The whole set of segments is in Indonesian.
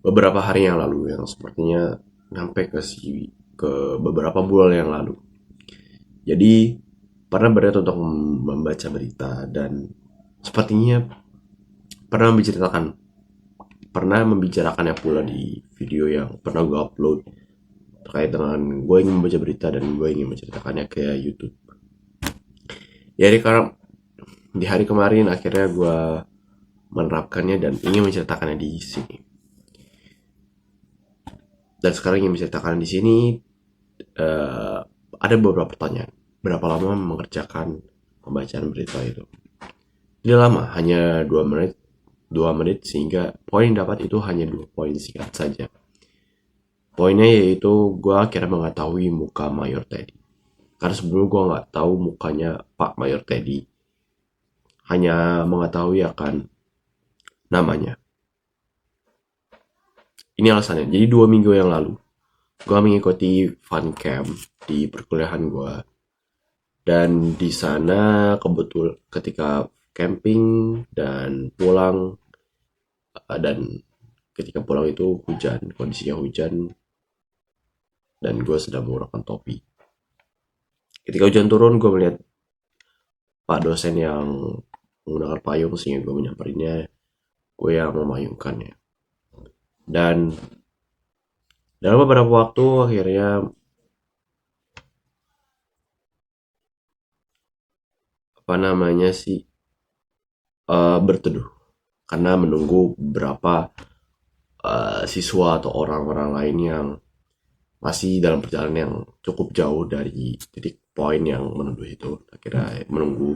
beberapa hari yang lalu, yang sepertinya sampai ke beberapa bulan yang lalu. Jadi pernah berniat untuk membaca berita dan sepertinya pernah menceritakan pernah membicarakannya pula di video yang pernah gue upload terkait dengan gue ingin membaca berita dan gue ingin menceritakannya ke YouTube. Jadi karena di hari kemarin akhirnya gue menerapkannya dan ingin menceritakannya di sini. Dan sekarang ingin menceritakan di sini eh, ada beberapa pertanyaan. Berapa lama mengerjakan pembacaan berita itu? Tidak lama, hanya 2 menit. 2 menit sehingga poin yang dapat itu hanya 2 poin singkat saja. Poinnya yaitu gue akhirnya mengetahui muka Mayor Teddy. Karena sebelum gue nggak tahu mukanya Pak Mayor Teddy, hanya mengetahui akan namanya. Ini alasannya. Jadi 2 minggu yang lalu, gue mengikuti fun camp di perkuliahan gue. Dan di sana kebetul ketika camping dan pulang dan ketika pulang itu hujan, kondisinya hujan dan gue sedang menggunakan topi. Ketika hujan turun, gue melihat Pak dosen yang menggunakan payung sehingga gue menyampainya, gue yang memayungkannya. Dan dalam beberapa waktu akhirnya apa namanya sih berteduh karena menunggu beberapa siswa atau orang-orang lain yang masih dalam perjalanan yang cukup jauh dari titik poin yang menuju itu. Akhirnya menunggu.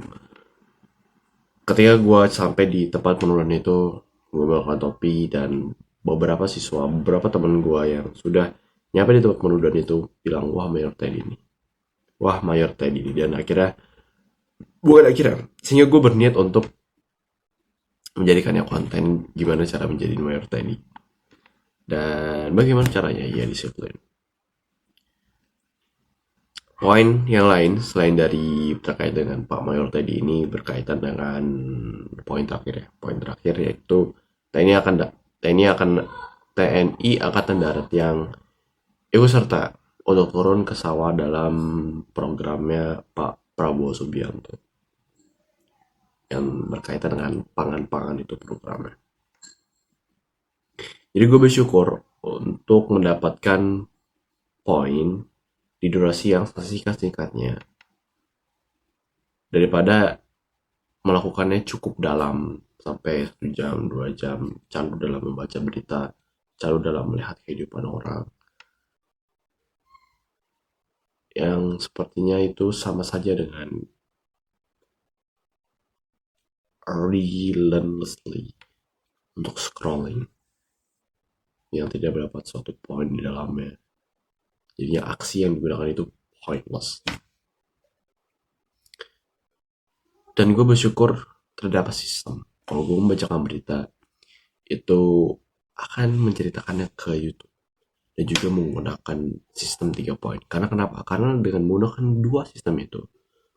Ketika gue sampai di tempat penurunan itu, gue melakukan topi dan beberapa teman gue yang sudah nyampe di tempat penurunan itu bilang, wah Mayor Teddy ini, wah Mayor Teddy ini. Dan akhirnya, bukan akhirnya, sehingga gue berniat untuk menjadikannya konten gimana cara menjadi Mayor Teddy. Dan bagaimana caranya? Ya disiplin. Poin yang lain selain dari terkait dengan Pak Mayor tadi ini berkaitan dengan poin terakhir ya. Poin terakhir yaitu TNI akan TNI akan TNI Angkatan Darat yang ikut serta untuk turun ke sawah dalam programnya Pak Prabowo Subianto yang berkaitan dengan pangan-pangan itu programnya. Jadi gue bersyukur untuk mendapatkan poin di durasi yang singkat-singkatnya daripada melakukannya cukup dalam sampai 1 jam 2 jam, candu dalam membaca berita, candu dalam melihat kehidupan orang yang sepertinya itu sama saja dengan relentlessly untuk scrolling yang tidak mendapat suatu poin di dalamnya. Jadinya aksi yang digunakan itu pointless. Dan gue bersyukur terdapat sistem. Kalau gue membacakan berita itu akan menceritakannya ke YouTube dan juga menggunakan sistem 3 poin. Karena kenapa? Karena dengan menggunakan 2 sistem itu,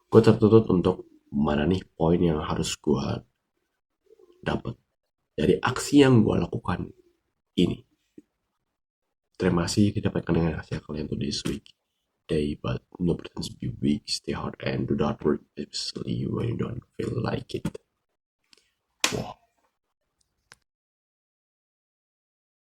gue tertutup untuk mana nih poin yang harus gue dapat dari aksi yang gue lakukan ini. Terima kasih didapatkan dengan hasil kalian to this week day, but no pretends to be weak, stay hard and do not work, especially when you don't feel like it. Wow.